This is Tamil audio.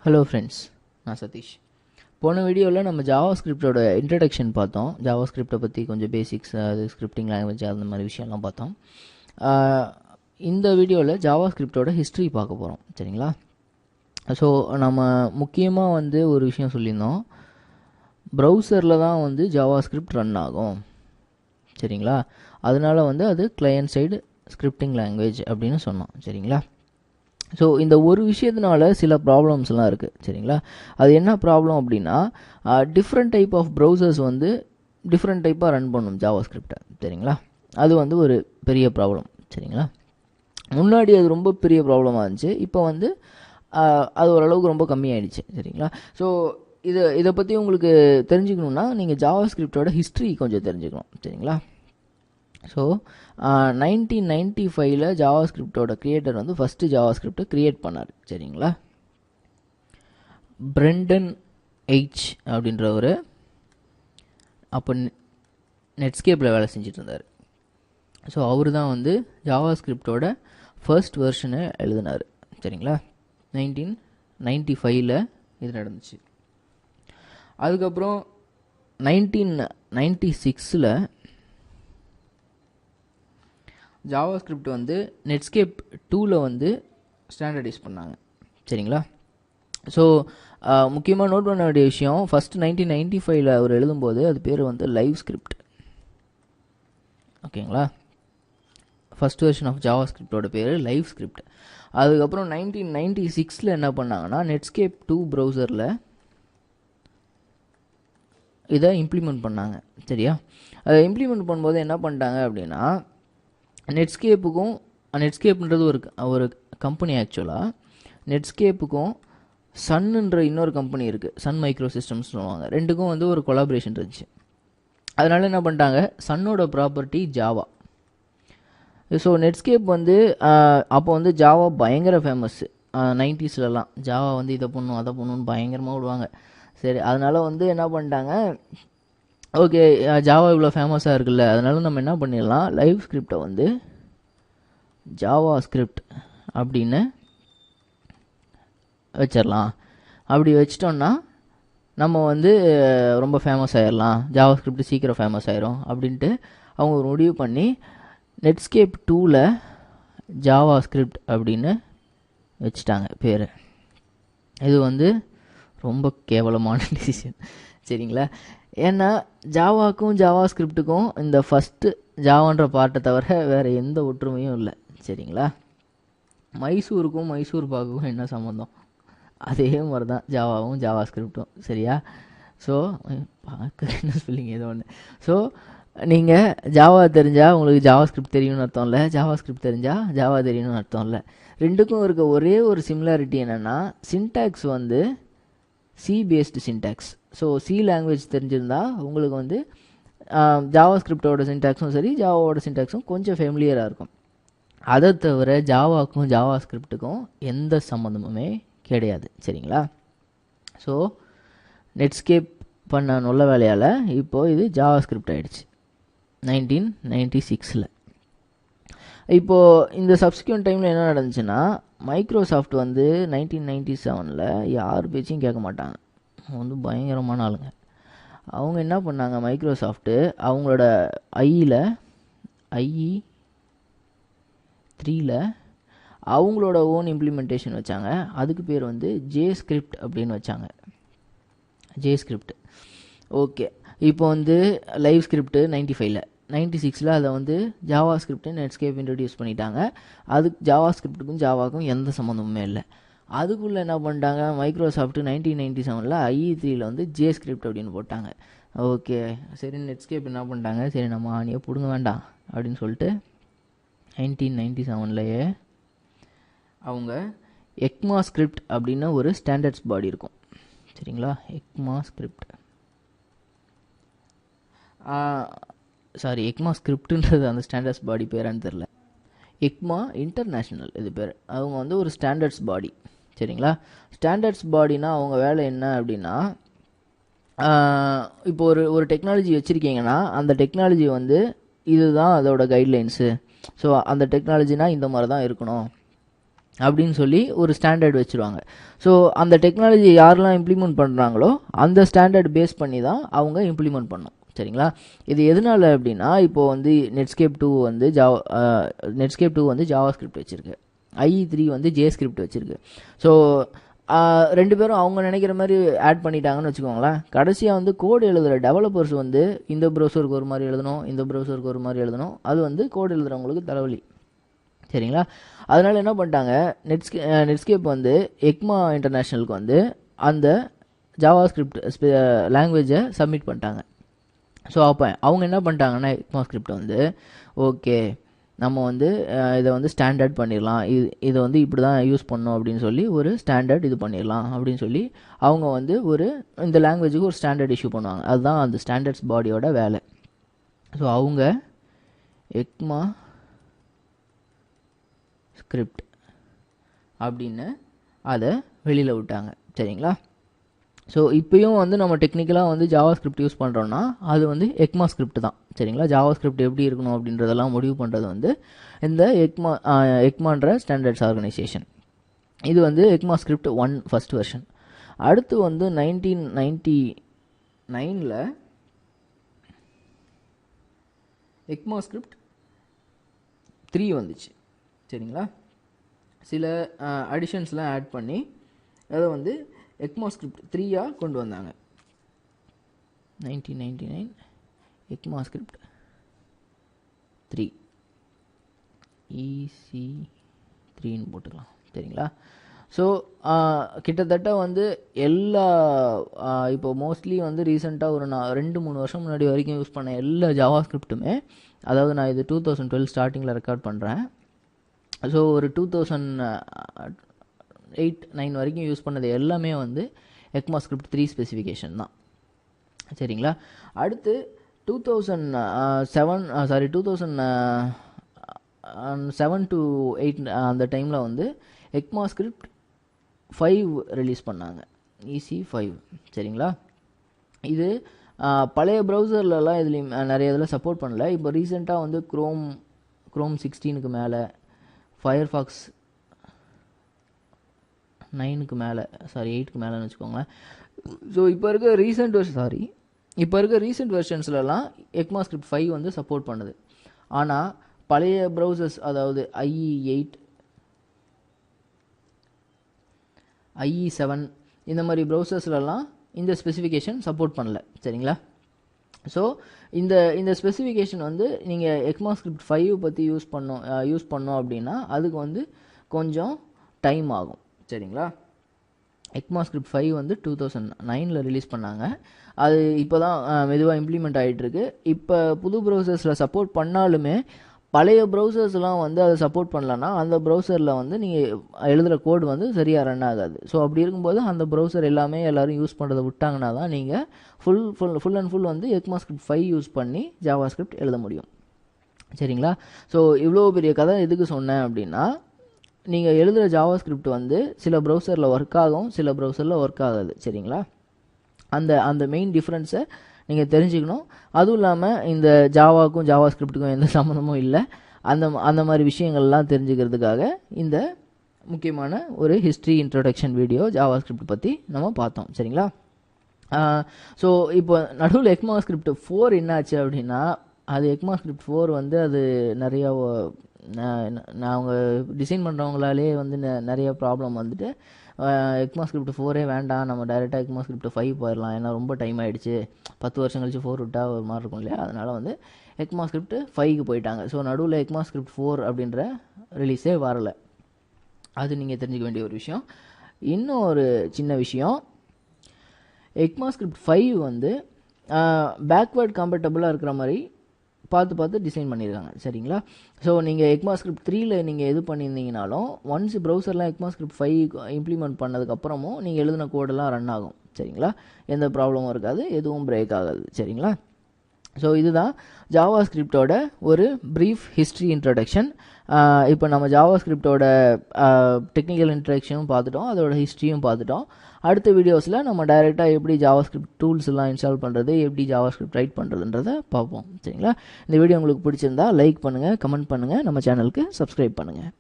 ஹலோ ஃப்ரெண்ட்ஸ், நான் சதீஷ். போன வீடியோவில் நம்ம ஜாவாஸ்கிரிப்டோட இன்ட்ரடக்ஷன் பார்த்தோம். ஜாவாஸ்கிரிப்டை பற்றி கொஞ்சம் பேசிக்ஸ், அது ஸ்கிரிப்டிங் லாங்குவேஜ், அந்த மாதிரி விஷயம்லாம் பார்த்தோம். இந்த வீடியோவில் ஜாவாஸ்கிரிப்டோட ஹிஸ்ட்ரி பார்க்க போகிறோம். சரிங்களா? ஸோ நம்ம முக்கியமாக ஒரு விஷயம் சொல்லியிருந்தோம், ப்ரௌசரில் தான் ஜாவாஸ்கிரிப்ட் ரன் ஆகும். சரிங்களா? அதனால அது கிளையன்ட் சைடு ஸ்கிரிப்டிங் லாங்குவேஜ் அப்படின்னு சொன்னோம். சரிங்களா? ஸோ இந்த ஒரு விஷயத்தினால சில ப்ராப்ளம்ஸ்லாம் இருக்குது. சரிங்களா? அது என்ன ப்ராப்ளம் அப்படின்னா, different type of browsers different டைப்பாக ரன் பண்ணும் ஜாவாஸ்கிரிப்டை. சரிங்களா? அது ஒரு பெரிய ப்ராப்ளம். சரிங்களா? முன்னாடி அது ரொம்ப பெரிய ப்ராப்ளமாக இருந்துச்சு. இப்போ அது ஓரளவுக்கு ரொம்ப கம்மியாயிடுச்சு. சரிங்களா? ஸோ இதை பற்றி உங்களுக்கு தெரிஞ்சுக்கணுன்னா நீங்கள் ஜாவாஸ்கிரிப்டோட ஹிஸ்ட்ரி கொஞ்சம் தெரிஞ்சுக்கணும். சரிங்களா? ஸோ 1995 ஜாவாஸ்கிரிப்டோட கிரியேட்டர் ஃபஸ்ட்டு ஜாவாஸ்கிரிப்டை க்ரியேட் பண்ணார். சரிங்களா? பிரெண்டன் எச் அப்படின்றவர் அப்போ நெட்ஸ்கேப்பில் வேலை செஞ்சுட்டு இருந்தார். ஸோ அவர் தான் ஜாவாஸ்கிரிப்டோட ஃபர்ஸ்ட் வெர்ஷனை எழுதினார். சரிங்களா? 1995 இது நடந்துச்சு. அதுக்கப்புறம் 1996 ஜாவாஸ்கிரிப்ட் நெட்ஸ்கேப் 2ல் ஸ்டாண்டர்டைஸ் பண்ணாங்க. சரிங்களா? ஸோ முக்கியமாக நோட் பண்ண வேண்டிய விஷயம், ஃபஸ்ட்டு 1995 அவர் எழுதும்போது அது பேர் லைவ் ஸ்கிரிப்ட். ஓகேங்களா? ஃபஸ்ட் வெர்ஷன் ஆஃப் ஜாவாஸ்கிரிப்டோட பேர் லைவ் ஸ்கிரிப்ட். அதுக்கப்புறம் 1996 என்ன பண்ணாங்கன்னா, நெட்ஸ்கேப் 2 ப்ரௌசரில் இதை இம்ப்ளிமெண்ட் பண்ணாங்க. சரியா? அதை இம்ப்ளிமெண்ட் பண்ணும்போது என்ன பண்ணிட்டாங்க அப்படின்னா, நெட்ஸ்கேப்ன்றது ஒரு கம்பெனி. ஆக்சுவலாக நெட்ஸ்கேப்புக்கும் சன்னுன்ற இன்னொரு கம்பெனி இருக்குது, சன் மைக்ரோ சிஸ்டம்ஸ் சொல்லுவாங்க. ரெண்டுக்கும் ஒரு கொலாபரேஷன் இருந்துச்சு. அதனால என்ன பண்ணிட்டாங்க, சன்னோட ப்ராப்பர்ட்டி ஜாவா. ஸோ நெட்ஸ்கேப் அப்போ ஜாவா பயங்கர ஃபேமஸ். 90ஸ்லாம் ஜாவா இதை பண்ணும் அதை பண்ணணும்னு பயங்கரமாக விடுவாங்க. சரி, அதனால் என்ன பண்ணிட்டாங்க, ஓகே ஜாவா இவ்வளோ ஃபேமஸாக இருக்குல்ல, அதனால நம்ம என்ன பண்ணிடலாம், லைவ் ஸ்கிரிப்டை ஜாவா ஸ்கிரிப்ட் அப்படின்னு வச்சிடலாம். அப்படி வச்சிட்டோன்னா நம்ம ரொம்ப ஃபேமஸ் ஆகிடலாம், ஜாவா ஸ்கிரிப்ட் சீக்கிரம் ஃபேமஸ் ஆயிரும் அப்படின்ட்டு அவங்க ஒரு முடிவு பண்ணி நெட்ஸ்கேப் 2ல் ஜாவா ஸ்கிரிப்ட் அப்படின்னு வச்சுட்டாங்க பேர். இது ரொம்ப கேவலமான டிசிஷன். சரிங்களா? ஏன்னா ஜாவாக்கும் ஜாவா ஸ்கிரிப்டுக்கும் இந்த ஃபஸ்ட்டு ஜாவான்ற பார்ட்டை தவிர வேறு எந்த ஒற்றுமையும் இல்லை. சரிங்களா? மைசூருக்கும் மைசூர் பாக்குக்கும் என்ன சம்மந்தம்? அதே மாதிரி தான் ஜாவாவும் ஜாவா ஸ்கிரிப்டும். சரியா? ஸோ பார்க்க என்ன ஸ்பெல்லிங் ஏதோ ஒன்று. ஸோ நீங்கள் ஜாவா தெரிஞ்சால் உங்களுக்கு ஜாவா ஸ்கிரிப்ட் தெரியும்னு அர்த்தம் இல்லை, ஜாவா ஸ்கிரிப்ட் தெரிஞ்சால் ஜாவா தெரியணும்னு அர்த்தம் இல்லை. ரெண்டுக்கும் இருக்க ஒரே ஒரு சிமிலாரிட்டி என்னென்னா, syntax C based syntax. So C language தெரிஞ்சிருந்தால் உங்களுக்கு ஜாவா ஸ்கிரிப்டோட சின்டாக்ஸும் சரி, ஜாவாவோட சின்டாக்ஸும் கொஞ்சம் ஃபெமிலியராக இருக்கும். அதை தவிர ஜாவாக்கும் ஜாவா ஸ்கிரிப்டுக்கும் எந்த சம்மந்தமுமே கிடையாது. சரிங்களா? ஸோ நெட்ஸ்கேப் பண்ண நல்ல வேலையால் இப்போது இது ஜாவா ஸ்கிரிப்ட் ஆகிடுச்சு 1996. இப்போது இந்த சப்ஸ்கியூண்ட் டைமில் என்ன நடந்துச்சுன்னா, மைக்ரோசாஃப்ட் 1997 யார் பேச்சையும் கேட்க மாட்டாங்க, பயங்கரமான ஆளுங்க. அவங்க என்ன பண்ணாங்க, மைக்ரோசாஃப்ட்டு அவங்களோட IE 3ல் அவங்களோட ஓன் இம்ப்ளிமெண்டேஷன் வச்சாங்க. அதுக்கு பேர் ஜே ஸ்கிரிப்ட் அப்படின்னு வச்சாங்க. J script. ஓகே, இப்போ லைவ் ஸ்கிரிப்ட் 95ல், 96ல் அதை ஜாவா ஸ்கிரிப்ட் நெட்ஸ்கேப் இன்ட்ரடியூஸ் பண்ணிட்டாங்க. அதுக்கு ஜாவா ஸ்கிரிப்டுக்கும் ஜாவாக்கும் எந்த சம்மந்தமுமே இல்லை. அதுக்குள்ளே என்ன பண்ணிட்டாங்க, மைக்ரோசாஃப்ட் 1997 IE 3ல் ஜே ஸ்கிரிப்ட் அப்படின்னு போட்டாங்க. ஓகே, சரி, நெட்ஸ்கேப் என்ன பண்ணிட்டாங்க, சரி நம்ம ஆணியை பிடுங்க வேண்டாம் அப்படின்னு சொல்லிட்டு 1997 அவங்க எக்மா ஸ்கிரிப்ட் அப்படின்னு ஒரு ஸ்டாண்டர்ட்ஸ் பாடி இருக்கும். சரிங்களா? எக்மா ஸ்கிரிப்ட், எக்மா ஸ்கிரிப்டுன்றது அந்த ஸ்டாண்டர்ட்ஸ் பாடி பேரான்னு தெரில. எக்மா இன்டர்நேஷ்னல் இது பேர். அவங்க ஒரு ஸ்டாண்டர்ட்ஸ் பாடி. சரிங்களா? ஸ்டாண்டர்ட்ஸ் பாடினா அவங்க வேலை என்ன அப்படின்னா, இப்போ ஒரு டெக்னாலஜி வச்சுருக்கீங்கன்னா அந்த டெக்னாலஜி இதுதான் அதோட கைட்லைன்ஸு. ஸோ அந்த டெக்னாலஜினா இந்த மாதிரி தான் இருக்கணும் அப்படின்னு சொல்லி ஒரு ஸ்டாண்டர்ட் வச்சுருவாங்க. ஸோ அந்த டெக்னாலஜி யாரெல்லாம் இம்ப்ளிமெண்ட் பண்ணுறாங்களோ அந்த ஸ்டாண்டர்ட் பேஸ் பண்ணி தான் அவங்க இம்ப்ளிமெண்ட் பண்ணணும். சரிங்களா? இது எதனால அப்படின்னா, இப்போது வந்து நெட்ஸ்கேப் 2 வந்து ஜாவா ஸ்கிரிப்ட் வச்சுருக்கு, IE3 வந்து ஜே ஸ்கிரிப்ட் வச்சுருக்கு. ஸோ ரெண்டு பேரும் அவங்க நினைக்கிற மாதிரி ஆட் பண்ணிட்டாங்கன்னு வச்சுக்கோங்களேன். கடைசியாக வந்து கோடு எழுதுகிற டெவலப்பர்ஸ் வந்து இந்த ப்ரௌசருக்கு ஒரு மாதிரி எழுதணும், இந்த ப்ரௌசருக்கு ஒரு மாதிரி எழுதணும். அது வந்து கோடு எழுதுகிறவங்களுக்கு தலைவலி. சரிங்களா? அதனால் என்ன பண்ணிட்டாங்க, நெட்ஸ்கேப் வந்து எக்மா இன்டர்நேஷ்னலுக்கு வந்து அந்த ஜாவா ஸ்கிரிப்ட் லாங்குவேஜை சப்மிட் பண்ணிட்டாங்க. ஸோ அப்போ அவங்க என்ன பண்ணிட்டாங்கன்னா, எக்மா ஸ்கிரிப்ட் வந்து ஓகே நம்ம வந்து இதை வந்து ஸ்டாண்டர்ட் பண்ணிடலாம், இதை வந்து இப்படி தான் யூஸ் பண்ணோம் அப்படின்னு சொல்லி ஒரு ஸ்டாண்டர்ட் இது பண்ணிடலாம் அப்படின்னு சொல்லி அவங்க வந்து இந்த லாங்குவேஜுக்கு ஒரு ஸ்டாண்டர்ட் இஷ்யூ பண்ணுவாங்க. அதுதான் அந்த ஸ்டாண்டர்ட்ஸ் பாடியோட வேலை. ஸோ அவங்க எக்மா ஸ்கிரிப்ட் அப்படின்னு அதை வெளியில் விட்டாங்க. சரிங்களா? ஸோ இப்போயும் வந்து நம்ம டெக்னிக்கலாக வந்து ஜாவா ஸ்கிரிப்ட் யூஸ் பண்ணுறோன்னா அது வந்து எக்மா ஸ்கிரிப்ட் தான். சரிங்களா? ஜாவா ஸ்கிரிப்ட் எப்படி இருக்கணும் அப்படின்றதெல்லாம் முடிவு பண்ணுறது வந்து இந்த எக்மான்ற ஸ்டாண்டர்ட்ஸ் ஆர்கனைசேஷன். இது வந்து எக்மா ஸ்கிரிப்ட் 1 ஃபஸ்ட் வெர்ஷன். அடுத்து வந்து 1999 எக்மா ஸ்கிரிப்ட் 3 வந்துச்சு. சரிங்களா? சில அடிஷன்ஸ்லாம் ஆட் பண்ணி அதை வந்து எக்மா ஸ்கிரிப்ட் 3 கொண்டு வந்தாங்க. 1999 எக்மா ஸ்கிரிப்ட் 3 EC3ன்னு போட்டுக்கலாம். சரிங்களா? ஸோ கிட்டத்தட்ட வந்து எல்லா இப்போ மோஸ்ட்லி வந்து ரீசெண்டாக ஒரு 2-3 வருஷம் முன்னாடி வரைக்கும் யூஸ் பண்ண எல்லா ஜாவா ஸ்கிரிப்ட்டுமே, அதாவது நான் இது 2012 ஸ்டார்டிங்கில் ரெக்கார்ட் பண்ணுறேன். ஸோ ஒரு 2008-9 வரைக்கும் யூஸ் பண்ணது எல்லாமே வந்து எக்மா ஸ்கிரிப்ட் 3 ஸ்பெசிஃபிகேஷன் தான். சரிங்களா? அடுத்து 2007 to 8 அந்த டைமில் வந்து எக்மா ஸ்கிரிப்ட் 5 ரிலீஸ் பண்ணாங்க, EC5. சரிங்களா? இது பழைய ப்ரௌசர்லலாம் இதுலேயும் நிறைய இதில் சப்போர்ட் பண்ணல. இப்போ ரீசெண்டாக வந்து க்ரோம் 16க்கு மேலே, ஃபயர்ஃபாக்ஸ் 9க்கு மேலே, 8க்கு மேலேன்னு வச்சுக்கோங்களேன். ஸோ இப்போ இருக்க ரீசெண்ட் வெர்ஷன்ஸ்லலாம் எக்மா ஸ்கிரிப்ட் 5 வந்து சப்போர்ட் பண்ணுது. ஆனால் பழைய ப்ரௌசர்ஸ், அதாவது IE8, IE7 இந்த மாதிரி ப்ரௌசர்ஸ்லலாம் இந்த ஸ்பெசிஃபிகேஷன் சப்போர்ட் பண்ணல. சரிங்களா? ஸோ இந்த ஸ்பெசிஃபிகேஷன் வந்து நீங்கள் எக்மா ஸ்கிரிப்ட் 5 பற்றி யூஸ் பண்ணோம் அப்படின்னா அதுக்கு வந்து கொஞ்சம் டைம் ஆகும். சரிங்களா? எக்மா ஸ்கிரிப்ட் 5 வந்து 2009 ரிலீஸ் பண்ணாங்க. அது இப்போ தான் மெதுவாக இம்ப்ளிமெண்ட் ஆகிட்டுருக்கு. இப்போ புது ப்ரௌசர்ஸில் சப்போர்ட் பண்ணாலுமே பழைய ப்ரௌசர்ஸ்லாம் வந்து அதை சப்போர்ட் பண்ணலன்னா அந்த ப்ரௌசரில் வந்து நீங்கள் எழுதுகிற கோடு வந்து சரியாக ரன் ஆகாது. ஸோ அப்படி இருக்கும்போது அந்த ப்ரௌசர் எல்லாமே எல்லோரும் யூஸ் பண்ணுறதை விட்டாங்கன்னா தான் நீங்கள் ஃபுல் அண்ட் ஃபுல் வந்து எக்மா ஸ்கிரிப்ட் 5 யூஸ் பண்ணி ஜாவா ஸ்கிரிப்ட் எழுத முடியும். சரிங்களா? ஸோ இவ்வளோ பெரிய கதை எதுக்கு சொன்னேன் அப்படின்னா, நீங்கள் எழுதுகிற ஜாவா ஸ்கிரிப்ட் வந்து சில ப்ரௌசரில் ஒர்க் ஆகும், சில ப்ரௌசரில் ஒர்க் ஆகாது. சரிங்களா? அந்த மெயின் டிஃப்ரென்ஸை நீங்கள் தெரிஞ்சுக்கணும். அதுவும் இல்லாமல் இந்த ஜாவாவுக்கும் ஜாவா ஸ்கிரிப்டுக்கும் எந்த சம்மந்தமும் இல்லை. அந்த மாதிரி விஷயங்கள்லாம் தெரிஞ்சுக்கிறதுக்காக இந்த முக்கியமான ஒரு history introduction video Java script பற்றி நம்ம பார்த்தோம். சரிங்களா? ஸோ இப்போ நடுவில் எக்மா ஸ்கிரிப்ட் 4 என்னாச்சு அப்படின்னா, அது எக்மா ஸ்கிரிப்ட் 4 வந்து அது நிறையா அவங்க டிசைன் பண்ணுறவங்களாலே வந்து நிறைய ப்ராப்ளம் வந்துட்டு எக்மா ஸ்கிரிப்ட் 4 வேண்டாம், நம்ம டைரெக்டாக எக்மா ஸ்கிரிப்ட் 5 போயிடலாம், ஏன்னா ரொம்ப டைம் ஆகிடுச்சு, 10 வருஷம் கழிச்சு 4 விட்டால் ஒரு மாதிரி இருக்கும் இல்லையா? அதனால் வந்து எக்மா ஸ்கிரிப்ட் 5க்கு போயிட்டாங்க. ஸோ நடுவில் எக்மா ஸ்கிரிப்ட் 4 அப்படின்ற ரிலீஸே வரலை. அது நீங்கள் தெரிஞ்சுக்க வேண்டிய ஒரு விஷயம். இன்னும் ஒரு சின்ன விஷயம், எக்மா ஸ்கிரிப்ட் 5 வந்து பேக்வேர்ட் கம்பேட்டபிளாக இருக்கிற மாதிரி பார்த்து டிசைன் பண்ணியிருக்காங்க. சரிங்களா? ஸோ நீங்கள் எக்மா ஸ்கிரிப்ட் 3ல் நீங்கள் எது பண்ணியிருந்தீங்கனாலும் ஒன்ஸ் ப்ரௌசர்லாம் எக்மா ஸ்கிரிப்ட் 5 இம்ப்ளிமெண்ட் பண்ணதுக்கப்புறமும் நீங்கள் எழுதின கோடெல்லாம் ரன் ஆகும். சரிங்களா? எந்த ப்ராப்ளமும் இருக்காது, எதுவும் பிரேக் ஆகாது. சரிங்களா? ஸோ இதுதான் ஜாவா ஸ்கிரிப்டோட ஒரு ப்ரீஃப் ஹிஸ்ட்ரி இன்ட்ரடக்ஷன். இப்போ நம்ம ஜாவா ஸ்கிரிப்டோட டெக்னிக்கல் இன்ட்ரடக்ஷனும் பார்த்துட்டோம், அதோட ஹிஸ்ட்ரியும் பார்த்துட்டோம். அடுத்த வீடியோஸில் நம்ம டைரெக்டாக எப்படி ஜாவா ஸ்கிரிப்ட் டூல்ஸ் எல்லாம் இன்ஸ்டால் பண்ணுறது, எப்படி ஜாவா ஸ்கிரிப்ட் ரைட் பண்ணுறதுன்றதை பார்ப்போம். சரிங்களா? இந்த வீடியோ உங்களுக்கு பிடிச்சிருந்தா லைக் பண்ணுங்கள், கமெண்ட் பண்ணுங்கள், நம்ம சேனலுக்கு சப்ஸ்கிரைப் பண்ணுங்கள்.